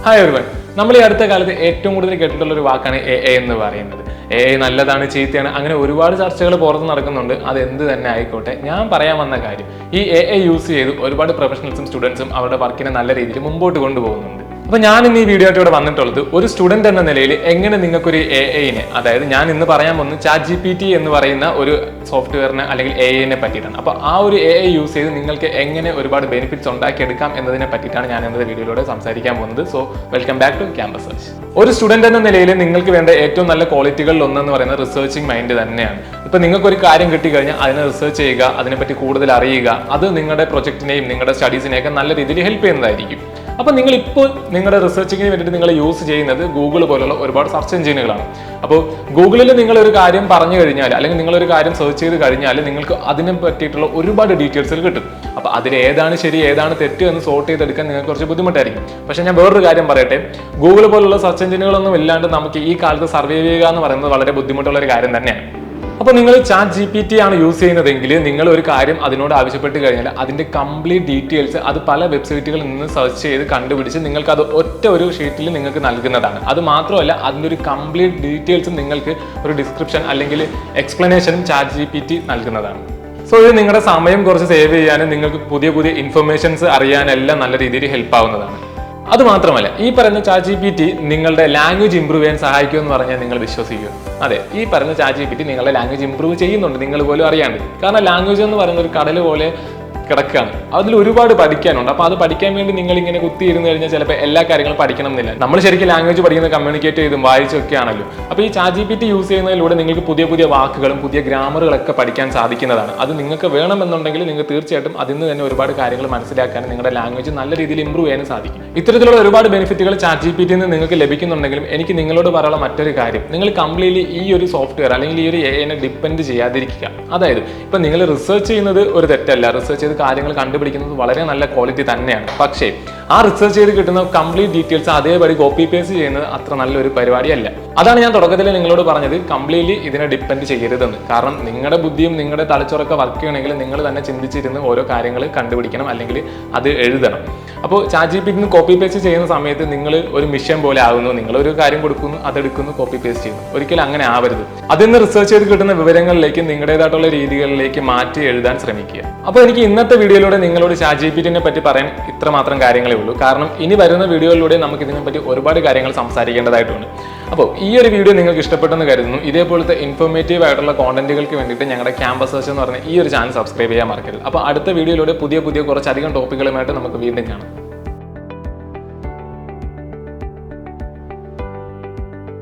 Hi everyone. നമ്മൾ ഈ അടുത്ത കാലത്ത് ഏറ്റവും കൂടുതൽ കേട്ടിട്ടുള്ള ഒരു വാക്കാണ് എ എന്ന് പറയുന്നത്. എ നല്ലതാണ്, ചീത്തയാണ്, അങ്ങനെ ഒരുപാട് ചർച്ചകൾ പുറത്ത് നടക്കുന്നുണ്ട്. അത് എന്ത് തന്നെ ആയിക്കോട്ടെ, ഞാൻ പറയാൻ വന്ന കാര്യം, ഈ എ യൂസ് ചെയ്ത് ഒരുപാട് പ്രൊഫഷണൽസും സ്റ്റുഡൻസും അവരുടെ വർക്കിനെ നല്ല രീതിയിൽ മുമ്പോട്ട് കൊണ്ടുപോകുന്നുണ്ട്. അപ്പോൾ ഞാൻ ഇന്ന് ഈ വീഡിയോ ആയിട്ട് ഇവിടെ വന്നിട്ടുള്ളത് ഒരു സ്റ്റുഡന്റ് എന്ന നിലയിൽ എങ്ങനെ നിങ്ങൾക്കൊരു എഐനെ, അതായത് ഞാൻ ഇന്ന് പറയാൻ പോകുന്നത് ChatGPT എന്ന് പറയുന്ന ഒരു സോഫ്റ്റ്വെയറിനെ അല്ലെങ്കിൽ എഐനെ പറ്റിയിട്ടാണ്. അപ്പോൾ ആ ഒരു എ യൂസ് ചെയ്ത് നിങ്ങൾക്ക് എങ്ങനെ ഒരുപാട് ബെനിഫിറ്റ്സ് ഉണ്ടാക്കിയെടുക്കാം എന്നതിനെ പറ്റിയിട്ടാണ് ഞാൻ ഇന്നത്തെ വീഡിയോയിലൂടെ സംസാരിക്കാൻ പോകുന്നത്. So welcome back to campus search. ഒരു സ്റ്റുഡന്റ് എന്ന നിലയിൽ നിങ്ങൾക്ക് വേണ്ട ഏറ്റവും നല്ല ക്വാളിറ്റികളിൽ ഒന്നെന്ന് പറയുന്നത് റിസർച്ചിങ് മൈൻഡ് തന്നെയാണ്. ഇപ്പൊ നിങ്ങൾക്ക് ഒരു കാര്യം കിട്ടിക്കഴിഞ്ഞാൽ അതിനെ റിസർച്ച് ചെയ്യുക, അതിനെപ്പറ്റി കൂടുതൽ അറിയുക, അത് നിങ്ങളുടെ പ്രൊജക്ടിനെയും നിങ്ങളുടെ സ്റ്റഡീസിനെയൊക്കെ നല്ല രീതിയിൽ ഹെൽപ്പ് ചെയ്യുന്നതായിരിക്കും. അപ്പോൾ നിങ്ങൾ ഇപ്പോൾ നിങ്ങളുടെ റിസർച്ചിങ്ങിന് വേണ്ടിയിട്ട് നിങ്ങൾ യൂസ് ചെയ്യുന്നത് ഗൂഗിൾ പോലുള്ള ഒരുപാട് സെർച്ച് എഞ്ചിനുകളാണ്. അപ്പോൾ ഗൂഗിളിൽ നിങ്ങളൊരു കാര്യം പറഞ്ഞു കഴിഞ്ഞാൽ അല്ലെങ്കിൽ നിങ്ങളൊരു കാര്യം സെർച്ച് ചെയ്ത് കഴിഞ്ഞാൽ നിങ്ങൾക്ക് അതിനെ പറ്റിയിട്ടുള്ള ഒരുപാട് ഡീറ്റെയിൽസുകൾ കിട്ടും. അപ്പോൾ അതിൽ ഏതാണ് ശരി ഏതാണ് തെറ്റ് എന്ന് സോർട്ട് ചെയ്തെടുക്കാൻ നിങ്ങൾക്ക് കുറച്ച് ബുദ്ധിമുട്ടായിരിക്കും. പക്ഷേ ഞാൻ വേറൊരു കാര്യം പറയട്ടെ, ഗൂഗിൾ പോലുള്ള സെർച്ച് എഞ്ചിനുകളൊന്നും ഇല്ലാണ്ട് നമുക്ക് ഈ കാലത്ത് സർവൈവ് ചെയ്യുക എന്ന് പറയുന്നത് വളരെ ബുദ്ധിമുട്ടുള്ള ഒരു കാര്യം തന്നെയാണ്. അപ്പോൾ നിങ്ങൾ ChatGPT ആണ് യൂസ് ചെയ്യുന്നതെങ്കിൽ നിങ്ങൾ ഒരു കാര്യം അതിനോട് ആവശ്യപ്പെട്ട് കഴിഞ്ഞാൽ അതിൻ്റെ കംപ്ലീറ്റ് ഡീറ്റെയിൽസ് അത് പല വെബ്സൈറ്റുകളിൽ നിന്ന് സെർച്ച് ചെയ്ത് കണ്ടുപിടിച്ച് നിങ്ങൾക്ക് അത് ഒറ്റ ഒരു ഷീറ്റിൽ നിങ്ങൾക്ക് നൽകുന്നതാണ്. അത് മാത്രമല്ല, അതിൻ്റെ ഒരു കംപ്ലീറ്റ് ഡീറ്റെയിൽസും നിങ്ങൾക്ക് ഒരു ഡിസ്ക്രിപ്ഷൻ അല്ലെങ്കിൽ എക്സ്പ്ലനേഷനും ChatGPT നൽകുന്നതാണ്. സോ ഇത് നിങ്ങളുടെ സമയം കുറച്ച് സേവ് ചെയ്യാനും നിങ്ങൾക്ക് പുതിയ പുതിയ ഇൻഫർമേഷൻസ് അറിയാനെല്ലാം നല്ല രീതിയിൽ ഹെൽപ്പ് ആവുന്നതാണ്. അത് മാത്രമല്ല, ഈ പറയുന്ന ChatGPT നിങ്ങളുടെ ലാംഗ്വേജ് ഇംപ്രൂവ് ചെയ്യാൻ സഹായിക്കുമെന്ന് പറഞ്ഞാൽ നിങ്ങൾ വിശ്വസിക്കുക. അതെ, ഈ പറയുന്ന ChatGPT നിങ്ങളുടെ ലാംഗ്വേജ് ഇംപ്രൂവ് ചെയ്യുന്നുണ്ട്, നിങ്ങൾ പോലും അറിയാണ്ട്. കാരണം ലാംഗ്വേജ് എന്ന് പറയുന്ന ഒരു കടൽ പോലെ കിടക്കുകയാണ്, അതിൽ ഒരുപാട് പഠിക്കാനുണ്ട്. അപ്പോൾ അത് പഠിക്കാൻ വേണ്ടി നിങ്ങൾ ഇങ്ങനെ കുത്തിയിരുന്നു കഴിഞ്ഞാൽ ചിലപ്പോൾ എല്ലാ കാര്യങ്ങളും പഠിക്കണം എന്നില്ല. നമ്മൾ ശരിക്കും ലാംഗ്വേജ് പഠിക്കുന്നത് കമ്മ്യൂണിക്കേറ്റ് ചെയ്തും വായിച്ചൊക്കെ ആണല്ലോ. അപ്പോൾ ഈ ChatGPT യൂസ് ചെയ്യുന്നതിലൂടെ നിങ്ങൾക്ക് പുതിയ പുതിയ വാക്കുകളും പുതിയ ഗ്രാമറുകളൊക്കെ പഠിക്കാൻ സാധിക്കുന്നതാണ്. അത് നിങ്ങൾക്ക് വേണമെന്നുണ്ടെങ്കിൽ നിങ്ങൾക്ക് തീർച്ചയായിട്ടും അതിൽ നിന്ന് തന്നെ ഒരുപാട് കാര്യങ്ങൾ മനസ്സിലാക്കാനും നിങ്ങളുടെ ലാംഗ്വേജ് നല്ല രീതിയിൽ ഇംപ്രൂവ് ചെയ്യാനും സാധിക്കും. ഇത്തരത്തിലുള്ള ഒരുപാട് ബെനിഫിറ്റുകൾ ChatGPT നിന്ന് നിങ്ങൾക്ക് ലഭിക്കുന്നുണ്ടെങ്കിലും എനിക്ക് നിങ്ങളോട് പറയാനുള്ള മറ്റൊരു കാര്യം, നിങ്ങൾ കംപ്ലീറ്റ്ലി ഈ ഒരു സോഫ്റ്റ്വെയർ അല്ലെങ്കിൽ ഈ ഒരു എഐനെ ഡിപ്പെൻഡ് ചെയ്യാതിരിക്കുക. അതായത് ഇപ്പം നിങ്ങൾ റിസർച്ച് ചെയ്യുന്നത് ഒരു തെറ്റല്ല, റിസർച്ച് ചെയ്ത് കാര്യങ്ങൾ കണ്ടുപിടിക്കുന്നത് വളരെ നല്ല ക്വാളിറ്റി തന്നെയാണ്. പക്ഷേ ആ റിസർച്ച് ചെയ്ത് കിട്ടുന്ന കംപ്ലീറ്റ് ഡീറ്റെയിൽസ് അതേപടി കോപ്പി പേസ്റ്റ് ചെയ്യുന്നത് അത്ര നല്ലൊരു പരിപാടിയല്ല. അതാണ് ഞാൻ തുടക്കത്തിൽ നിങ്ങളോട് പറഞ്ഞത്, കംപ്ലീറ്റ്ലി ഇതിനെ ഡിപ്പെൻഡ് ചെയ്യരുതെന്ന്. കാരണം നിങ്ങളുടെ ബുദ്ധിയും നിങ്ങളുടെ തലച്ചോറൊക്കെ വർക്ക് ചെയ്യണമെങ്കിൽ നിങ്ങൾ തന്നെ ചിന്തിച്ചിരുന്ന് ഓരോ കാര്യങ്ങൾ കണ്ടുപിടിക്കണം, അല്ലെങ്കിൽ അത് എഴുതണം. അപ്പോൾ ChatGPT കോപ്പി പേസ്റ്റ് ചെയ്യുന്ന സമയത്ത് നിങ്ങൾ ഒരു മിഷൻ പോലെ ആകുന്നു. നിങ്ങളൊരു കാര്യം കൊടുക്കുന്നു, അതെടുക്കുന്നു, കോപ്പി പേസ്റ്റ് ചെയ്യുന്നു. ഒരിക്കലും അങ്ങനെ ആവരുത്. അതിൽ നിന്ന് റിസർച്ച് ചെയ്ത് കിട്ടുന്ന വിവരങ്ങളിലേക്ക് നിങ്ങളുടേതായിട്ടുള്ള രീതികളിലേക്ക് മാറ്റി എഴുതാൻ ശ്രമിക്കുക. അപ്പോൾ എനിക്ക് ഇന്നത്തെ വീഡിയോയിലൂടെ നിങ്ങളോട് ChatGPTനെ പറ്റി പറയാൻ ഇത്രമാത്രം കാര്യങ്ങളേ ഉള്ളൂ. കാരണം ഇനി വരുന്ന വീഡിയോയിലൂടെ നമുക്ക് ഇതിനെപ്പറ്റി ഒരുപാട് കാര്യങ്ങൾ സംസാരിക്കേണ്ടതായിട്ടുണ്ട്. അപ്പോൾ ഈ ഒരു വീഡിയോ നിങ്ങൾക്ക് ഇഷ്ടപ്പെട്ടെന്ന് കരുതുന്നു. ഇതേപോലത്തെ ഇൻഫോർമേറ്റീവ് ആയിട്ടുള്ള കോണ്ടന്റുകൾക്ക് വേണ്ടിയിട്ട് ഞങ്ങളുടെ ക്യാമ്പസ് സെർച്ച് എന്ന് പറഞ്ഞ ഈ ഒരു ചാനൽ സബ്സ്ക്രൈബ് ചെയ്യാൻ മറക്കരുത്. അപ്പോൾ അടുത്ത വീഡിയോയിലൂടെ പുതിയ കുറച്ചധികം ടോപ്പിക്കുകളുമായിട്ട് നമുക്ക് വീണ്ടും കാണാം.